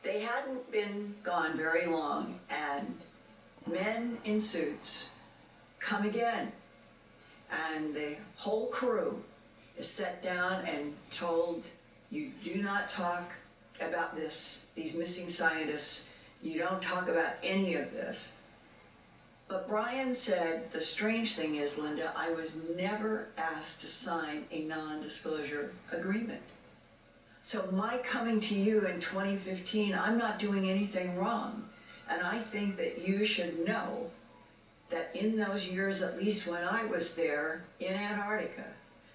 They hadn't been gone very long, and men in suits come again. And the whole crew is set down and told, you do not talk about these missing scientists. You don't talk about any of this. But Brian said, the strange thing is, Linda, I was never asked to sign a non-disclosure agreement. So my coming to you in 2015, I'm not doing anything wrong. And I think that you should know that in those years, at least when I was there in Antarctica,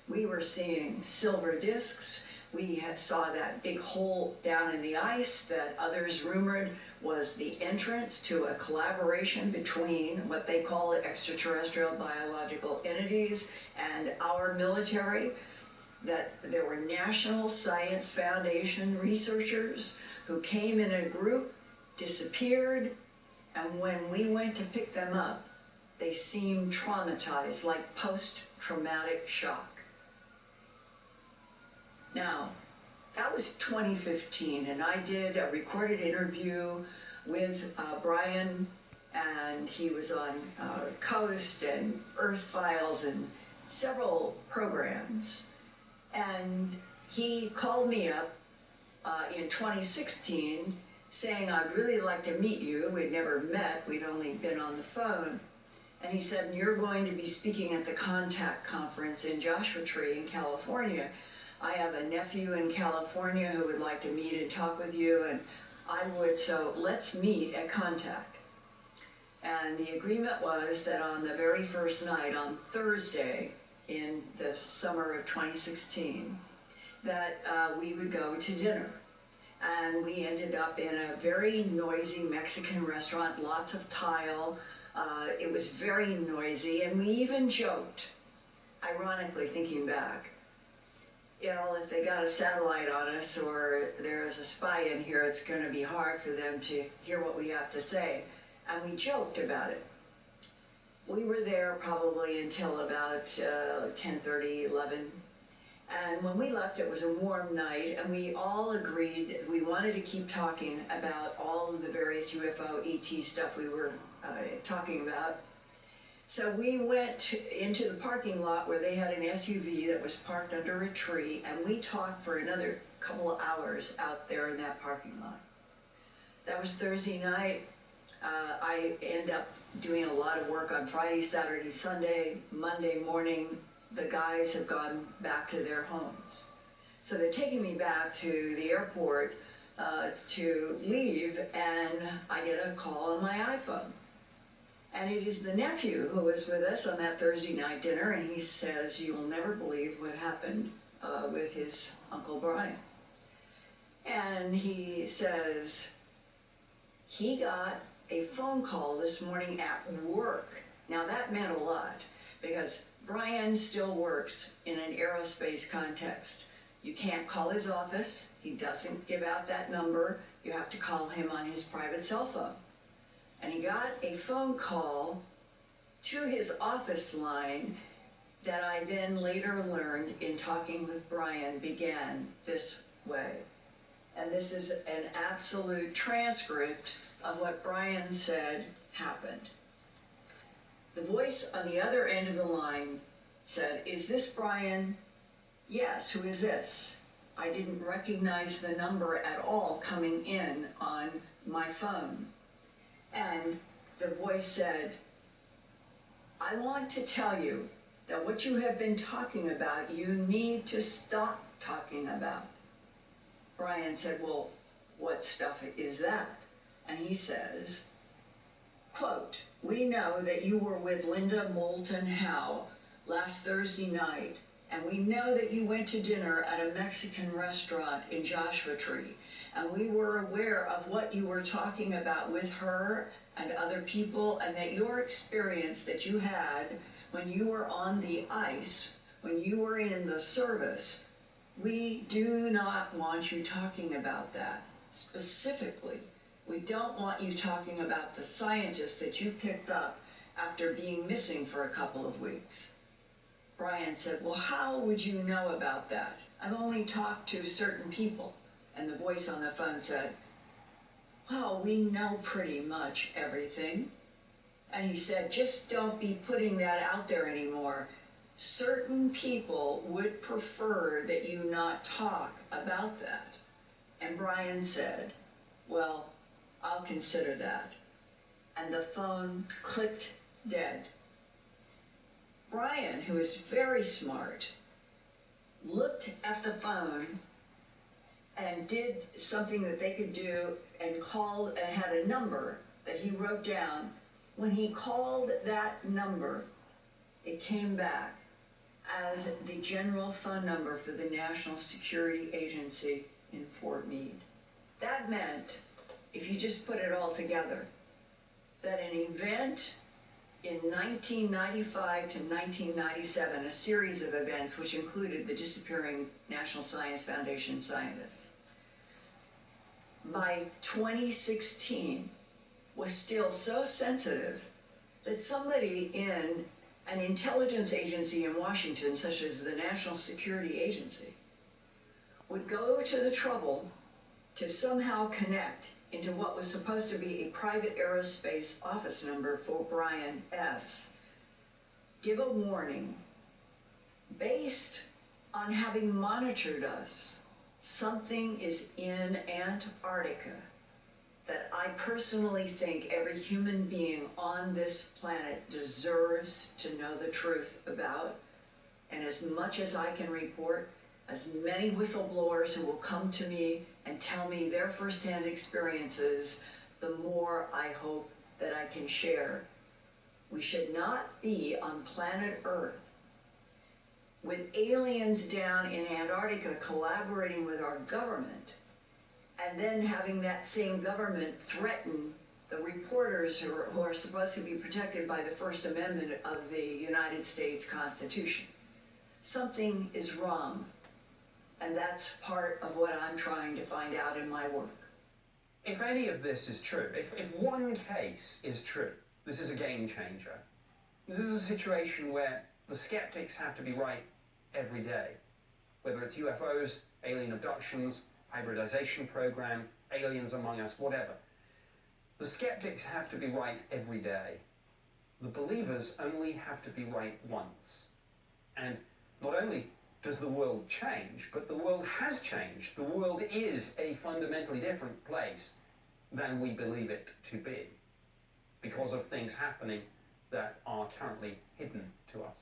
we were seeing silver discs. We saw that big hole down in the ice that others rumored was the entrance to a collaboration between what they call extraterrestrial biological entities and our military, that there were National Science Foundation researchers who came in a group, disappeared, and when we went to pick them up, they seemed traumatized, like post-traumatic shock. Now, that was 2015, and I did a recorded interview with Brian, and he was on Coast and Earth Files and several programs. And he called me up in 2016 saying, I'd really like to meet you. We'd never met, we'd only been on the phone. And he said, you're going to be speaking at the Contact Conference in Joshua Tree in California. I have a nephew in California who would like to meet and talk with you, and so let's meet at Contact. And the agreement was that on the very first night, on Thursday in the summer of 2016, that we would go to dinner. And we ended up in a very noisy Mexican restaurant, lots of tile. It was very noisy, and we even joked, ironically thinking back, if they got a satellite on us or there's a spy in here, it's going to be hard for them to hear what we have to say. And we joked about it. We were there probably until about 10:30, 11. And when we left, it was a warm night, and we all agreed we wanted to keep talking about all of the various UFO, ET stuff we were talking about. So we went into the parking lot where they had an SUV that was parked under a tree, and we talked for another couple of hours out there in that parking lot. That was Thursday night. I end up doing a lot of work on Friday, Saturday, Sunday. Monday morning, the guys have gone back to their homes. So they're taking me back to the airport to leave, and I get a call on my iPhone. And it is the nephew who was with us on that Thursday night dinner, and he says, you will never believe what happened with his Uncle Brian. And he says, he got a phone call this morning at work. Now that meant a lot, because Brian still works in an aerospace context. You can't call his office. He doesn't give out that number. You have to call him on his private cell phone. And he got a phone call to his office line that I then later learned in talking with Brian began this way. And this is an absolute transcript of what Brian said happened. The voice on the other end of the line said, is this Brian? Yes, who is this? I didn't recognize the number at all coming in on my phone. And the voice said, I want to tell you that what you have been talking about, you need to stop talking about. Brian said, well, what stuff is that? And he says, quote, we know that you were with Linda Moulton Howe last Thursday night, and we know that you went to dinner at a Mexican restaurant in Joshua Tree, and we were aware of what you were talking about with her and other people, and that your experience that you had when you were on the ice, when you were in the service, we do not want you talking about that specifically. We don't want you talking about the scientists that you picked up after being missing for a couple of weeks. Brian said, well, how would you know about that? I've only talked to certain people. And the voice on the phone said, well, we know pretty much everything. And he said, just don't be putting that out there anymore. Certain people would prefer that you not talk about that. And Brian said, well, I'll consider that. And the phone clicked dead. Brian, who is very smart, looked at the phone and did something that they could do and called and had a number that he wrote down. When he called that number, it came back as the general phone number for the National Security Agency in Fort Meade. That meant, if you just put it all together, that an event in 1995 to 1997, a series of events which included the disappearing National Science Foundation scientists, by 2016 was still so sensitive that somebody in an intelligence agency in Washington, such as the National Security Agency, would go to the trouble to somehow connect into what was supposed to be a private aerospace office number for Brian S., give a warning based on having monitored us. Something is in Antarctica that I personally think every human being on this planet deserves to know the truth about. And as much as I can report, as many whistleblowers who will come to me and tell me their firsthand experiences, the more I hope that I can share. We should not be on planet Earth with aliens down in Antarctica collaborating with our government, and then having that same government threaten the reporters who are supposed to be protected by the First Amendment of the United States Constitution. Something is wrong, and that's part of what I'm trying to find out in my work. If any of this is true, if one case is true, this is a game changer. This is a situation where the skeptics have to be right every day, whether it's UFOs, alien abductions, hybridization program, aliens among us, whatever. The skeptics have to be right every day. The believers only have to be right once. And not only does the world change, but the world has changed. The world is a fundamentally different place than we believe it to be because of things happening that are currently hidden to us.